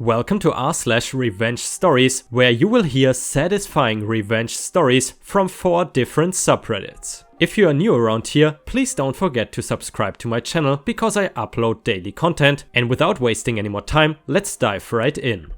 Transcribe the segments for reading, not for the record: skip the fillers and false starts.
Welcome to r/revenge stories, where you will hear satisfying revenge stories from 4 different subreddits. If you are new around here, please don't forget to subscribe to my channel because I upload daily content, and without wasting any more time, let's dive right in.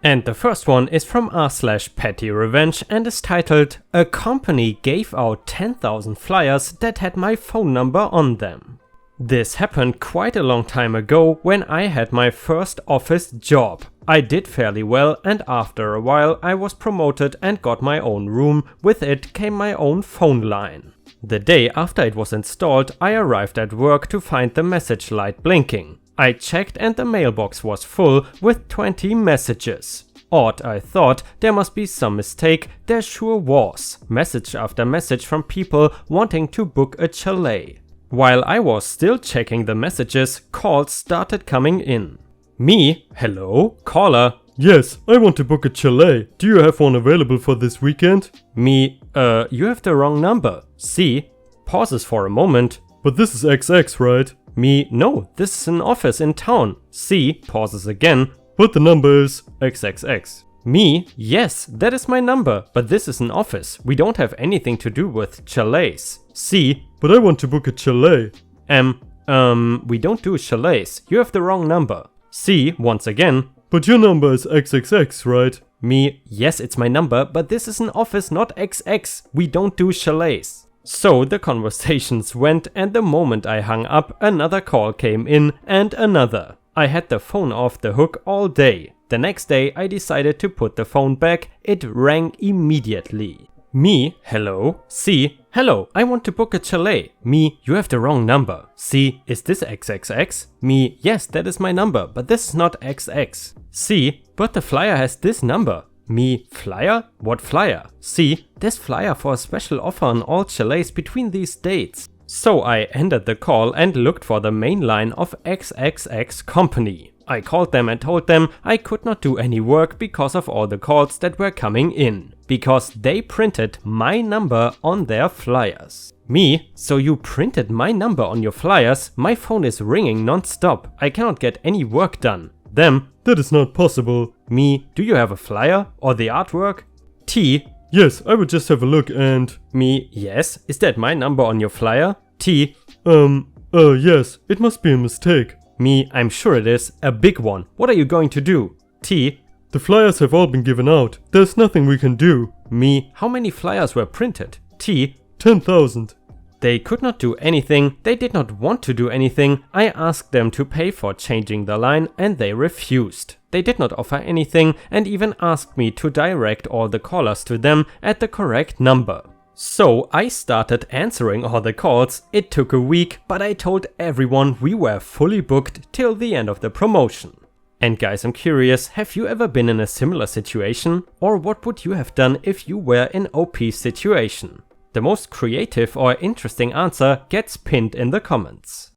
And the first one is from r/pettyrevenge and is titled "A company gave out 10,000 flyers that had my phone number on them." This happened quite a long time ago when I had my first office job. I did fairly well, and after a while I was promoted and got my own room. With it came my own phone line. The day after it was installed, I arrived at work to find the message light blinking. I checked and the mailbox was full with 20 messages. Odd, I thought, there must be some mistake. There sure was. Message after message from people wanting to book a chalet. While I was still checking the messages, calls started coming in. Me? Hello? Caller? Yes, I want to book a chalet. Do you have one available for this weekend? Me? You have the wrong number. C? Pauses for a moment. But this is XX, right? Me? No, this is an office in town. C? Pauses again. But the number is XXX. Me? Yes, that is my number, but this is an office. We don't have anything to do with chalets. C? But I want to book a chalet. We don't do chalets. You have the wrong number. C? Once again. But your number is XXX, right? Me? Yes, it's my number, but this is an office, not XX. We don't do chalets. So the conversations went, and the moment I hung up, another call came in and another. I had the phone off the hook all day. The next day I decided to put the phone back. It rang immediately. Me? Hello? C? Hello, I want to book a chalet. Me? You have the wrong number. C? Is this XXX? Me? Yes, that is my number, but this is not XX. C? But the flyer has this number. Me? Flyer? What flyer? C? This flyer for a special offer on all chalets between these dates. So I ended the call and looked for the main line of XXX company. I called them and told them I could not do any work because of all the calls that were coming in. Because they printed my number on their flyers. Me? So you printed my number on your flyers? My phone is ringing non-stop. I cannot get any work done. Them? That is not possible. Me? Do you have a flyer? Or the artwork? T? Yes, I would just have a look and... Me? Yes? Is that my number on your flyer? T? Yes, it must be a mistake. Me? I'm sure it is. A big one. What are you going to do? T? The flyers have all been given out. There's nothing we can do. Me? How many flyers were printed? T? 10,000. They could not do anything. They did not want to do anything. I asked them to pay for changing the line and they refused. They did not offer anything and even asked me to direct all the callers to them at the correct number. So I started answering all the calls. It took a week, but I told everyone we were fully booked till the end of the promotion. And guys, I'm curious, have you ever been in a similar situation? Or what would you have done if you were in OP's situation? The most creative or interesting answer gets pinned in the comments.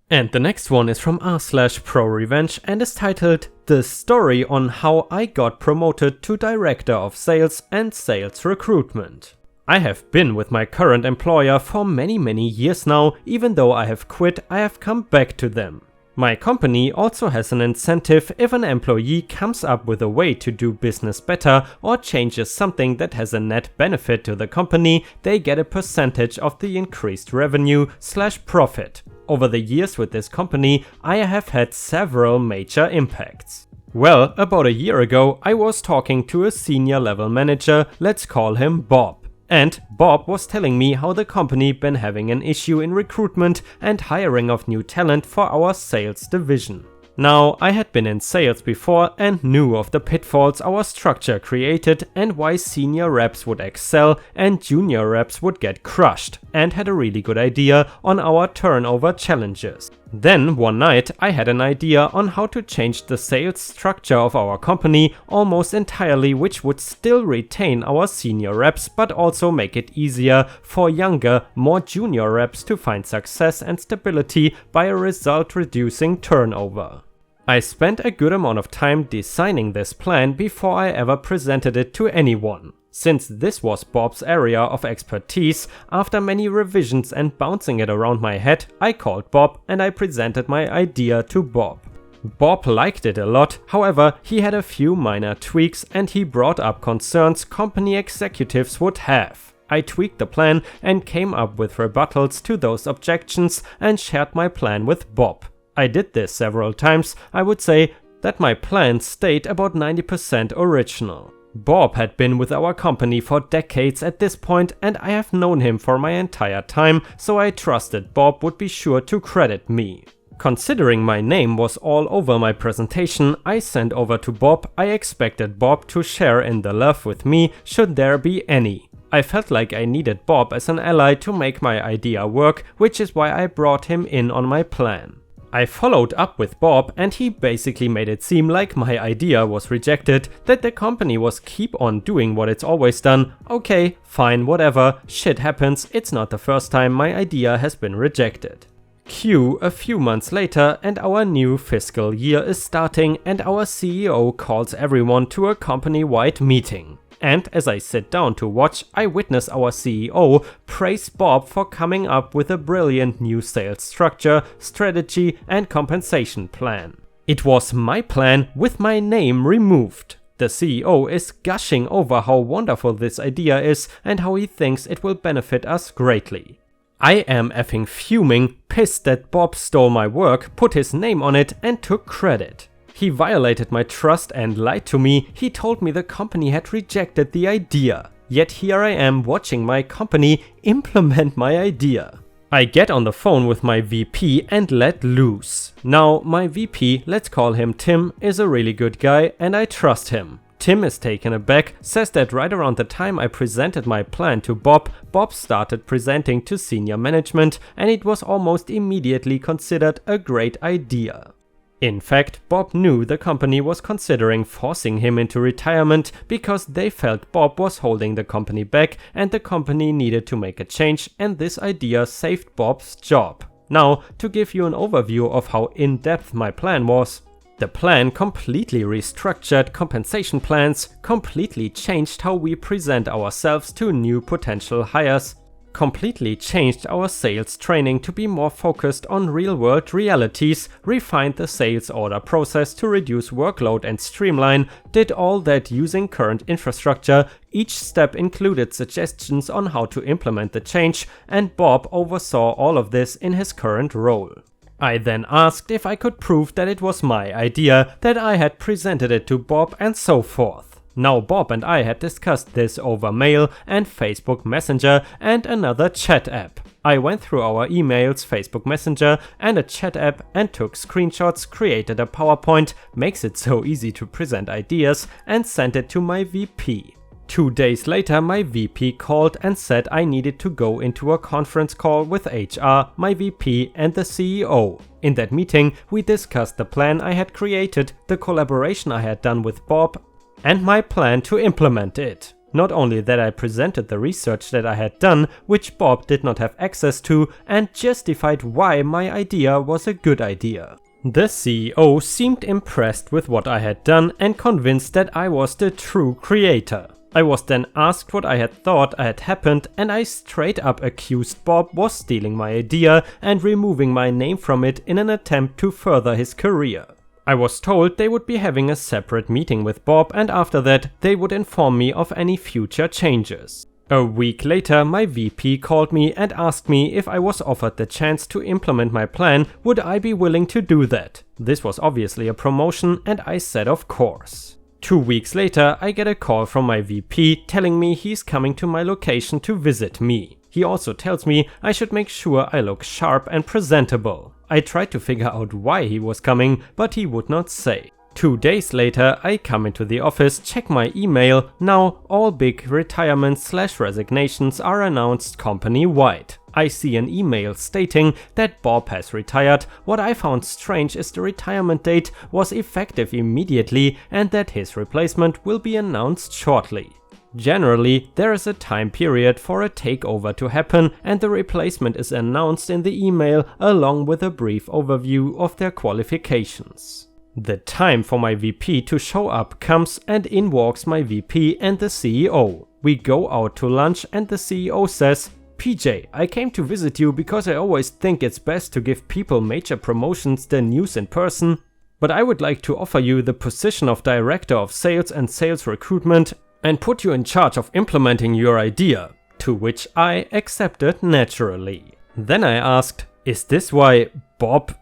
And the next one is from r/ProRevenge and is titled "The Story on How I Got Promoted to Director of Sales and Sales Recruitment." I have been with my current employer for many years now. Even though I have quit, I have come back to them. My company also has an incentive. If an employee comes up with a way to do business better or changes something that has a net benefit to the company, they get a percentage of the increased revenue/profit. Over the years with this company, I have had several major impacts. Well, about a year ago, I was talking to a senior level manager, let's call him Bob. And Bob was telling me how the company been having an issue in recruitment and hiring of new talent for our sales division. Now, I had been in sales before and knew of the pitfalls our structure created and why senior reps would excel and junior reps would get crushed, and had a really good idea on our turnover challenges. Then one night I had an idea on how to change the sales structure of our company almost entirely, which would still retain our senior reps but also make it easier for younger, more junior reps to find success and stability by a result reducing turnover. I spent a good amount of time designing this plan before I ever presented it to anyone. Since this was Bob's area of expertise, after many revisions and bouncing it around my head, I called Bob and I presented my idea to Bob. Bob liked it a lot, however, he had a few minor tweaks and he brought up concerns company executives would have. I tweaked the plan and came up with rebuttals to those objections and shared my plan with Bob. I did this several times. I would say that my plan stayed about 90% original. Bob had been with our company for decades at this point and I have known him for my entire time, so I trusted Bob would be sure to credit me. Considering my name was all over my presentation I sent over to Bob, I expected Bob to share in the love with me should there be any. I felt like I needed Bob as an ally to make my idea work, which is why I brought him in on my plan. I followed up with Bob and he basically made it seem like my idea was rejected, that the company was keep on doing what it's always done. Okay, fine, whatever, shit happens, it's not the first time my idea has been rejected. Cue a few months later and our new fiscal year is starting and our CEO calls everyone to a company-wide meeting. And as I sit down to watch, I witness our CEO praise Bob for coming up with a brilliant new sales structure, strategy and compensation plan. It was my plan with my name removed. The CEO is gushing over how wonderful this idea is and how he thinks it will benefit us greatly. I am effing fuming, pissed that Bob stole my work, put his name on it and took credit. He violated my trust and lied to me. He told me the company had rejected the idea. Yet here I am watching my company implement my idea. I get on the phone with my VP and let loose. Now my VP, let's call him Tim, is a really good guy and I trust him. Tim is taken aback, says that right around the time I presented my plan to Bob, Bob started presenting to senior management and it was almost immediately considered a great idea. In fact, Bob knew the company was considering forcing him into retirement because they felt Bob was holding the company back and the company needed to make a change and this idea saved Bob's job. Now, to give you an overview of how in-depth my plan was. The plan completely restructured compensation plans, completely changed how we present ourselves to new potential hires, completely changed our sales training to be more focused on real-world realities, refined the sales order process to reduce workload and streamline, did all that using current infrastructure. Each step included suggestions on how to implement the change, and Bob oversaw all of this in his current role. I then asked if I could prove that it was my idea, that I had presented it to Bob and so forth. Now Bob and I had discussed this over mail and Facebook Messenger and another chat app. I went through our emails, Facebook Messenger and a chat app and took screenshots, created a PowerPoint, makes it so easy to present ideas, and sent it to my VP. 2 days later my VP called and said I needed to go into a conference call with HR, my VP and the CEO. In that meeting we discussed the plan I had created, the collaboration I had done with Bob, and my plan to implement it. Not only that, I presented the research that I had done, which Bob did not have access to, and justified why my idea was a good idea. The CEO seemed impressed with what I had done and convinced that I was the true creator. I was then asked what I had thought had happened and I straight up accused Bob was stealing my idea and removing my name from it in an attempt to further his career. I was told they would be having a separate meeting with Bob and after that they would inform me of any future changes. A week later my VP called me and asked me if I was offered the chance to implement my plan, would I be willing to do that. This was obviously a promotion and I said of course. 2 weeks later I get a call from my VP telling me he's coming to my location to visit me. He also tells me I should make sure I look sharp and presentable. I tried to figure out why he was coming, but he would not say. 2 days later I come into the office, check my email. Now all big retirements/resignations are announced company-wide. I see an email stating that Bob has retired. What I found strange is the retirement date was effective immediately and that his replacement will be announced shortly. Generally, there is a time period for a takeover to happen and the replacement is announced in the email along with a brief overview of their qualifications. The time for my VP to show up comes and in walks my VP and the CEO. We go out to lunch and the CEO says, "PJ, I came to visit you because I always think it's best to give people major promotions than news in person." but I would like to offer you the position of Director of Sales and Sales Recruitment and put you in charge of implementing your idea, to which I accepted naturally. Then I asked, is this why Bob,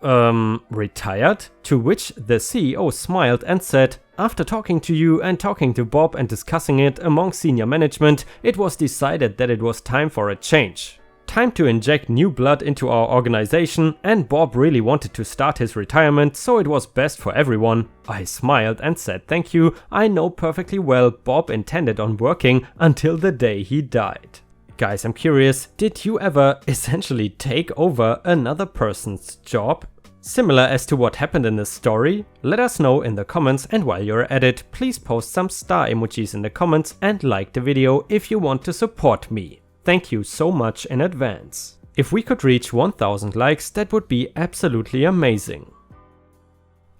retired? To which the CEO smiled and said, after talking to you and talking to Bob and discussing it among senior management, it was decided that it was time for a change. Time to inject new blood into our organization, and Bob really wanted to start his retirement, so it was best for everyone. I smiled and said thank you. I know perfectly well Bob intended on working until the day he died. Guys, I'm curious, did you ever essentially take over another person's job? Similar as to what happened in the story? Let us know in the comments, and while you're at it, please post some star emojis in the comments and like the video if you want to support me. Thank you so much in advance. If we could reach 1000 likes, that would be absolutely amazing.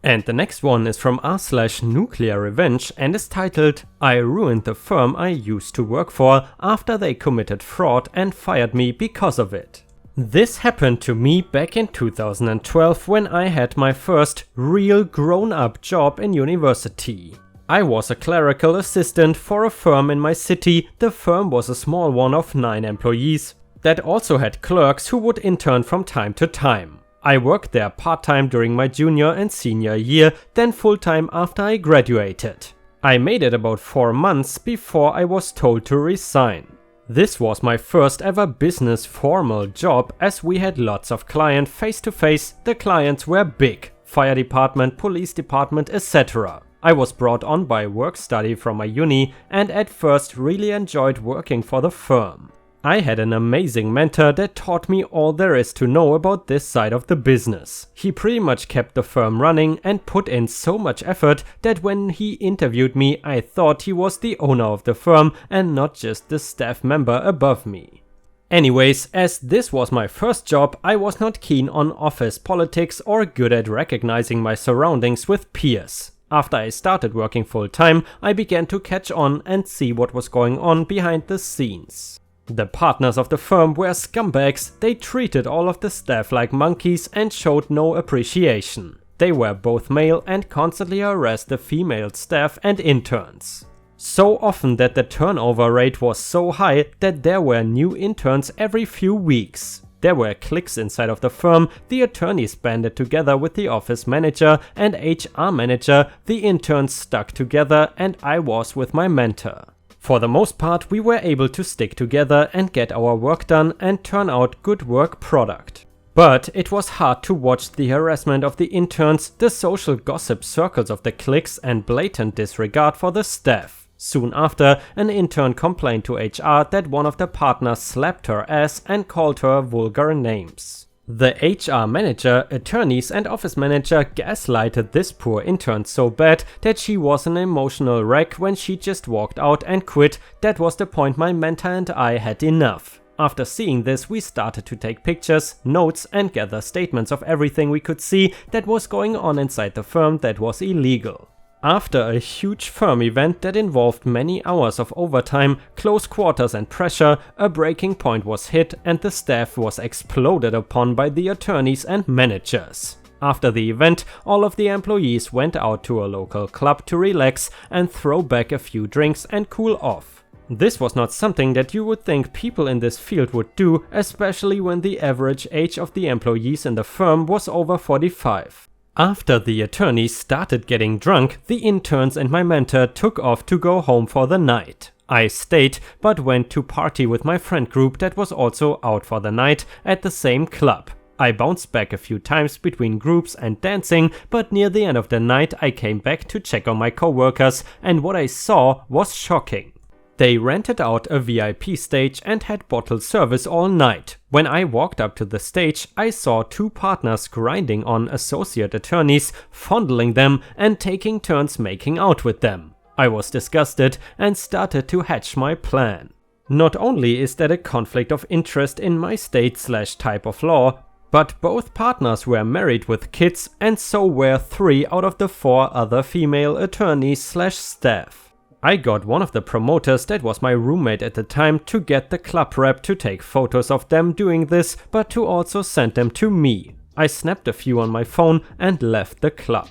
And the next one is from r/Nuclear Revenge and is titled, I ruined the firm I used to work for after they committed fraud and fired me because of it. This happened to me back in 2012 when I had my first real grown-up job in university. I was a clerical assistant for a firm in my city. The firm was a small one of 9 employees that also had clerks who would intern from time to time. I worked there part-time during my junior and senior year, then full-time after I graduated. I made it about 4 months before I was told to resign. This was my first ever business formal job, as we had lots of clients face-to-face. The clients were big, fire department, police department, etc. I was brought on by work study from my uni and at first really enjoyed working for the firm. I had an amazing mentor that taught me all there is to know about this side of the business. He pretty much kept the firm running and put in so much effort that when he interviewed me, I thought he was the owner of the firm and not just the staff member above me. Anyways, as this was my first job, I was not keen on office politics or good at recognizing my surroundings with peers. After I started working full-time, I began to catch on and see what was going on behind the scenes. The partners of the firm were scumbags. They treated all of the staff like monkeys and showed no appreciation. They were both male and constantly harassed the female staff and interns. So often that the turnover rate was so high that there were new interns every few weeks. There were cliques inside of the firm. The attorneys banded together with the office manager and HR manager. The interns stuck together and I was with my mentor. For the most part, we were able to stick together and get our work done and turn out good work product. But it was hard to watch the harassment of the interns, the social gossip circles of the cliques and blatant disregard for the staff. Soon after, an intern complained to HR that one of the partners slapped her ass and called her vulgar names. The HR manager, attorneys and office manager gaslighted this poor intern so bad that she was an emotional wreck when she just walked out and quit. That was the point my mentor and I had enough. After seeing this, we started to take pictures, notes and gather statements of everything we could see that was going on inside the firm that was illegal. After a huge firm event that involved many hours of overtime, close quarters and pressure, a breaking point was hit and the staff was exploded upon by the attorneys and managers. After the event, all of the employees went out to a local club to relax and throw back a few drinks and cool off. This was not something that you would think people in this field would do, especially when the average age of the employees in the firm was over 45. After the attorneys started getting drunk, the interns and my mentor took off to go home for the night. I stayed, but went to party with my friend group that was also out for the night at the same club. I bounced back a few times between groups and dancing, but near the end of the night I came back to check on my coworkers and what I saw was shocking. They rented out a VIP stage and had bottle service all night. When I walked up to the stage, I saw 2 partners grinding on associate attorneys, fondling them and taking turns making out with them. I was disgusted and started to hatch my plan. Not only is that a conflict of interest in my state/type of law, but both partners were married with kids and so were 3 out of the 4 other female attorneys/staff. I got one of the promoters that was my roommate at the time to get the club rep to take photos of them doing this, but to also send them to me. I snapped a few on my phone and left the club.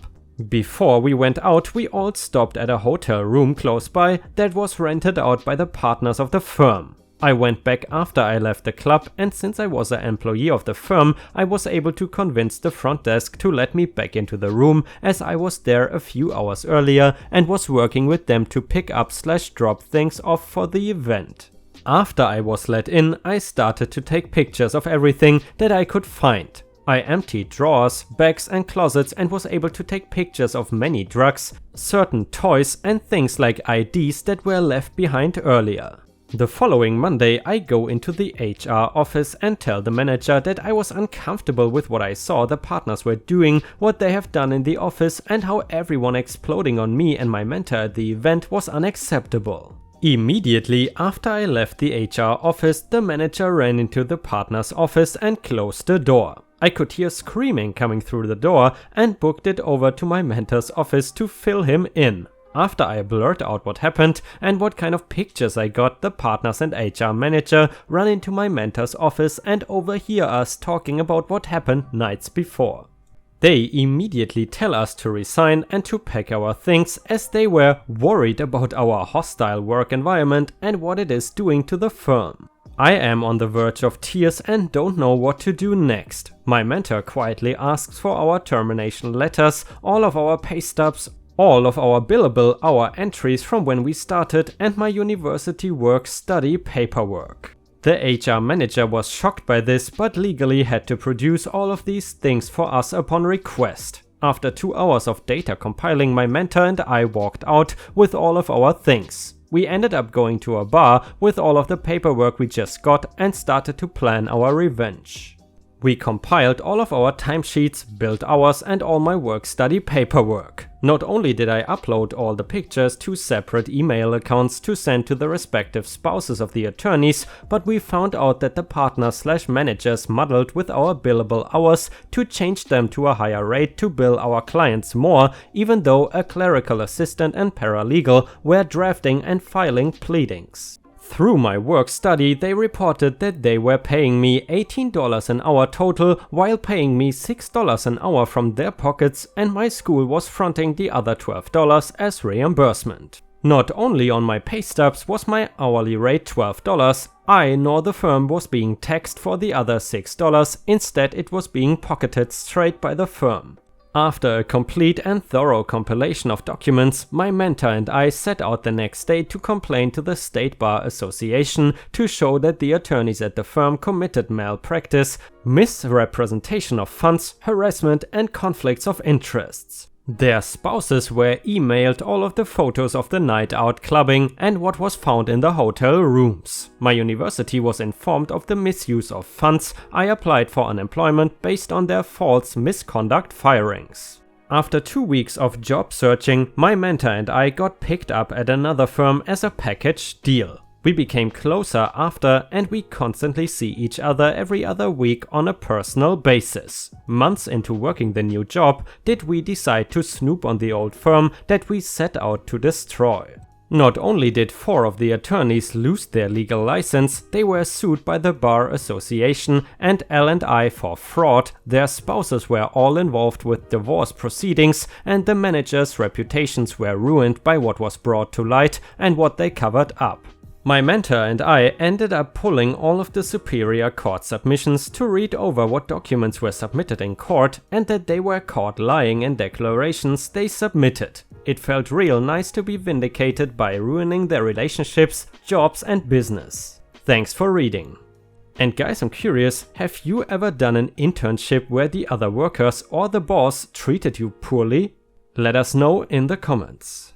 Before we went out, we all stopped at a hotel room close by that was rented out by the partners of the firm. I went back after I left the club, and since I was an employee of the firm, I was able to convince the front desk to let me back into the room, as I was there a few hours earlier and was working with them to pick up/drop things off for the event. After I was let in, I started to take pictures of everything that I could find. I emptied drawers, bags and closets and was able to take pictures of many drugs, certain toys and things like IDs that were left behind earlier. The following Monday, I go into the HR office and tell the manager that I was uncomfortable with what I saw the partners were doing, what they have done in the office, and how everyone exploding on me and my mentor at the event was unacceptable. Immediately after I left the HR office, the manager ran into the partner's office and closed the door. I could hear screaming coming through the door and booked it over to my mentor's office to fill him in. After I blurted out what happened and what kind of pictures I got, the partners and HR manager run into my mentor's office and overhear us talking about what happened nights before. They immediately tell us to resign and to pack our things, as they were worried about our hostile work environment and what it is doing to the firm. I am on the verge of tears and don't know what to do next. My mentor quietly asks for our termination letters, all of our pay stubs, all of our billable hour entries from when we started, and my university work-study paperwork. The HR manager was shocked by this, but legally had to produce all of these things for us upon request. After 2 hours of data compiling, my mentor and I walked out with all of our things. We ended up going to a bar with all of the paperwork we just got and started to plan our revenge. We compiled all of our timesheets, billed hours and all my work-study paperwork. Not only did I upload all the pictures to separate email accounts to send to the respective spouses of the attorneys, but we found out that the partners/managers muddled with our billable hours to change them to a higher rate to bill our clients more, even though a clerical assistant and paralegal were drafting and filing pleadings. Through my work study, they reported that they were paying me $18 an hour total, while paying me $6 an hour from their pockets, and my school was fronting the other $12 as reimbursement. Not only on my pay stubs was my hourly rate $12, I nor the firm was being taxed for the other $6, instead it was being pocketed straight by the firm. After a complete and thorough compilation of documents, my mentor and I set out the next day to complain to the State Bar Association to show that the attorneys at the firm committed malpractice, misrepresentation of funds, harassment and conflicts of interests. Their spouses were emailed all of the photos of the night out clubbing and what was found in the hotel rooms. My university was informed of the misuse of funds. I applied for unemployment based on their false misconduct firings. After 2 weeks of job searching, my mentor and I got picked up at another firm as a package deal. We became closer after, and we constantly see each other every other week on a personal basis. Months into working the new job, did we decide to snoop on the old firm that we set out to destroy. Not only did 4 of the attorneys lose their legal license, they were sued by the Bar Association and L&I for fraud, their spouses were all involved with divorce proceedings, and the managers' reputations were ruined by what was brought to light and what they covered up. My mentor and I ended up pulling all of the Superior Court submissions to read over what documents were submitted in court and that they were caught lying in declarations they submitted. It felt real nice to be vindicated by ruining their relationships, jobs and business. Thanks for reading. And guys, I'm curious, have you ever done an internship where the other workers or the boss treated you poorly? Let us know in the comments.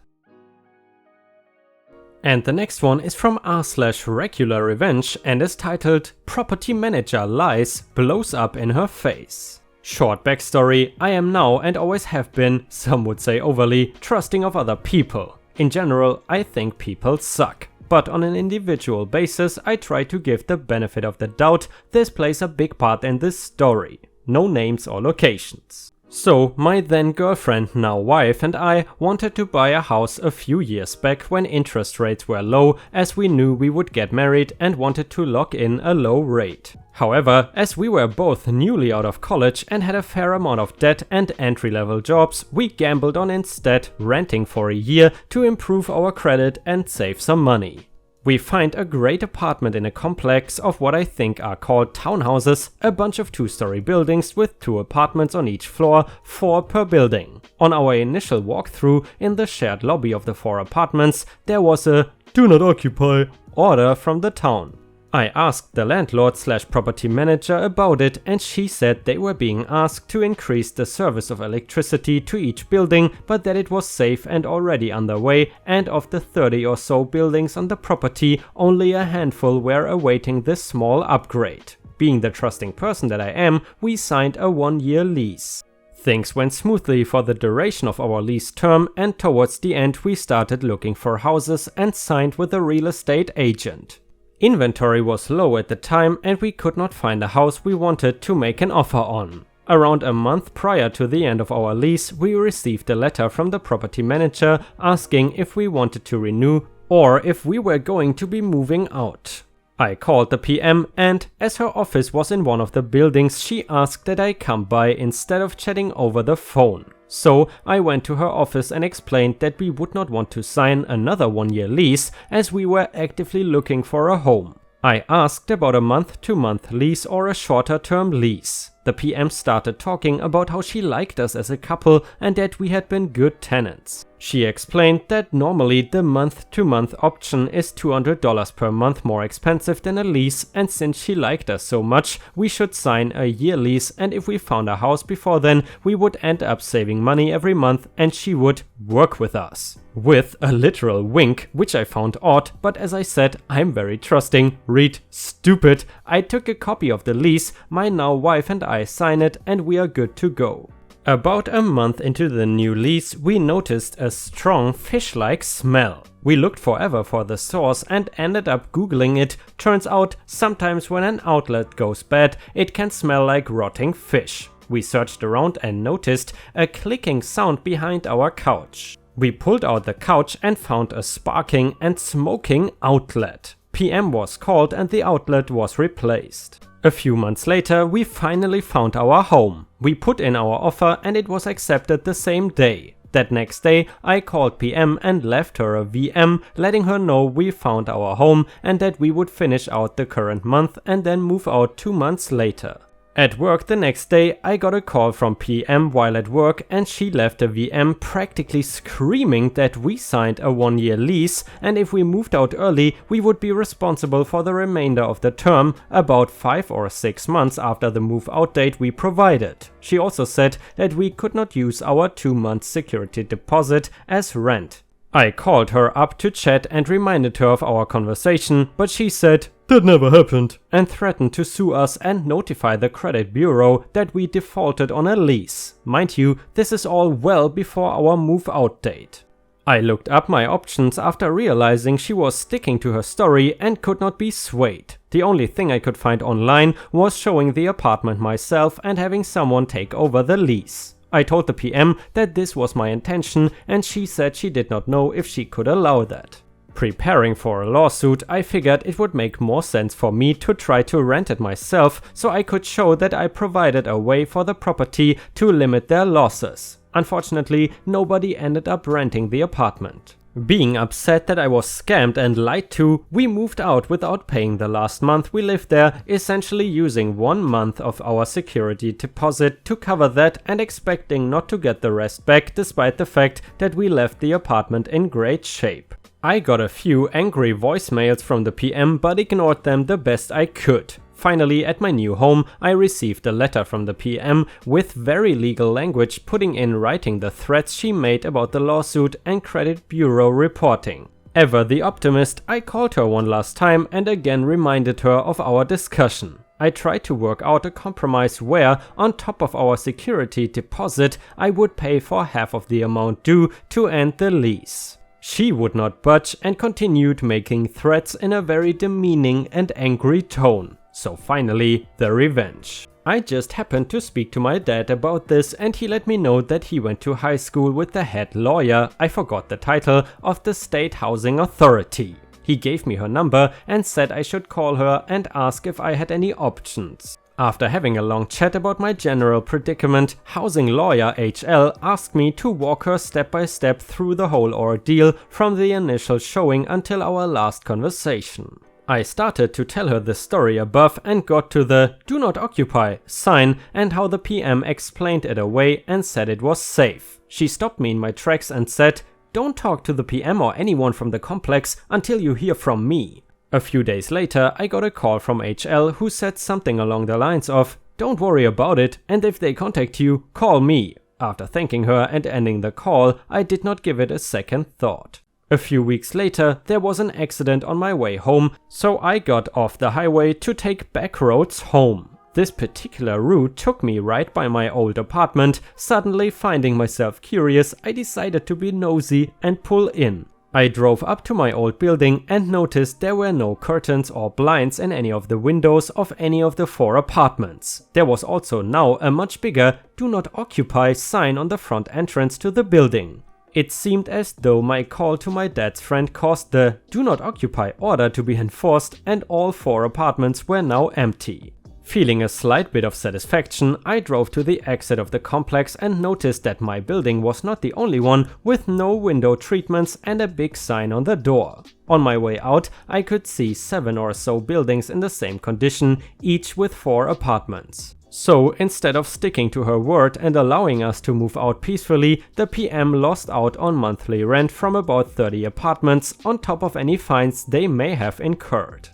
And the next one is from r/regular revenge and is titled Property Manager Lies, Blows Up in Her Face. Short backstory, I am now and always have been, some would say overly, trusting of other people. In general, I think people suck. But on an individual basis, I try to give the benefit of the doubt. This plays a big part in this story. No names or locations. So my then girlfriend, now wife, and I wanted to buy a house a few years back when interest rates were low, as we knew we would get married and wanted to lock in a low rate. However, as we were both newly out of college and had a fair amount of debt and entry-level jobs, we gambled on instead renting for a year to improve our credit and save some money. We find a great apartment in a complex of what I think are called townhouses, a bunch of 2-story buildings with 2 apartments on each floor, 4 per building. On our initial walkthrough in the shared lobby of the 4 apartments, there was a "Do not occupy" order from the town. I asked the landlord/property manager about it, and she said they were being asked to increase the service of electricity to each building, but that it was safe and already underway, and of the 30 or so buildings on the property, only a handful were awaiting this small upgrade. Being the trusting person that I am, we signed a 1-year lease. Things went smoothly for the duration of our lease term, and towards the end we started looking for houses and signed with a real estate agent. Inventory was low at the time and we could not find a house we wanted to make an offer on. Around a month prior to the end of our lease, we received a letter from the property manager asking if we wanted to renew or if we were going to be moving out. I called the PM and, as her office was in one of the buildings, she asked that I come by instead of chatting over the phone. So I went to her office and explained that we would not want to sign another 1-year lease as we were actively looking for a home. I asked about a month-to-month lease or a shorter term lease. The PM started talking about how she liked us as a couple and that we had been good tenants. She explained that normally the month-to-month option is $200 per month more expensive than a lease, and since she liked us so much, we should sign a year lease, and if we found a house before then, we would end up saving money every month and she would work with us. With a literal wink, which I found odd, but as I said, I'm very trusting. Read stupid. I took a copy of the lease, my now wife and I sign it, and we are good to go. About a month into the new lease, we noticed a strong fish-like smell. We looked forever for the source and ended up googling it. Turns out, sometimes when an outlet goes bad, it can smell like rotting fish. We searched around and noticed a clicking sound behind our couch. We pulled out the couch and found a sparking and smoking outlet. PM was called and the outlet was replaced. A few months later, we finally found our home. We put in our offer and it was accepted the same day. That next day, I called PM and left her a VM, letting her know we found our home and that we would finish out the current month and then move out 2 months later. At work the next day, I got a call from PM while at work and she left a VM practically screaming that we signed a 1-year lease and if we moved out early, we would be responsible for the remainder of the term, about 5 or 6 months after the move out date we provided. She also said that we could not use our 2-month security deposit as rent. I called her up to chat and reminded her of our conversation, but she said, "That never happened," and threatened to sue us and notify the credit bureau that we defaulted on a lease. Mind you, this is all well before our move out date. I looked up my options after realizing she was sticking to her story and could not be swayed. The only thing I could find online was showing the apartment myself and having someone take over the lease. I told the PM that this was my intention and she said she did not know if she could allow that. Preparing for a lawsuit, I figured it would make more sense for me to try to rent it myself so I could show that I provided a way for the property to limit their losses. Unfortunately, nobody ended up renting the apartment. Being upset that I was scammed and lied to, we moved out without paying the last month we lived there, essentially using 1 month of our security deposit to cover that and expecting not to get the rest back despite the fact that we left the apartment in great shape. I got a few angry voicemails from the PM but ignored them the best I could. Finally, at my new home, I received a letter from the PM with very legal language putting in writing the threats she made about the lawsuit and credit bureau reporting. Ever the optimist, I called her one last time and again reminded her of our discussion. I tried to work out a compromise where, on top of our security deposit, I would pay for half of the amount due to end the lease. She would not budge and continued making threats in a very demeaning and angry tone. So finally, the revenge. I just happened to speak to my dad about this and he let me know that he went to high school with the head lawyer, I forgot the title, of the State Housing Authority. He gave me her number and said I should call her and ask if I had any options. After having a long chat about my general predicament, housing lawyer HL asked me to walk her step by step through the whole ordeal from the initial showing until our last conversation. I started to tell her the story above and got to the "Do not occupy" sign and how the PM explained it away and said it was safe. She stopped me in my tracks and said, "Don't talk to the PM or anyone from the complex until you hear from me." A few days later, I got a call from HL who said something along the lines of, "Don't worry about it, and if they contact you, call me." After thanking her and ending the call, I did not give it a second thought. A few weeks later, there was an accident on my way home, so I got off the highway to take back roads home. This particular route took me right by my old apartment. Suddenly finding myself curious, I decided to be nosy and pull in. I drove up to my old building and noticed there were no curtains or blinds in any of the windows of any of the 4 apartments. There was also now a much bigger "Do not occupy" sign on the front entrance to the building. It seemed as though my call to my dad's friend caused the "Do not occupy" order to be enforced and all 4 apartments were now empty. Feeling a slight bit of satisfaction, I drove to the exit of the complex and noticed that my building was not the only one with no window treatments and a big sign on the door. On my way out, I could see 7 or so buildings in the same condition, each with 4 apartments. So instead of sticking to her word and allowing us to move out peacefully, the PM lost out on monthly rent from about 30 apartments on top of any fines they may have incurred.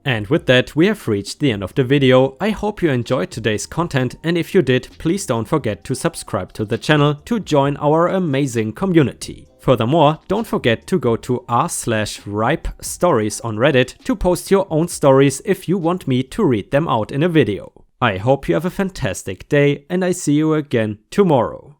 And with that, we have reached the end of the video. I hope you enjoyed today's content, and if you did, please don't forget to subscribe to the channel to join our amazing community. Furthermore, don't forget to go to r/ripe stories on Reddit to post your own stories if you want me to read them out in a video. I hope you have a fantastic day and I see you again tomorrow.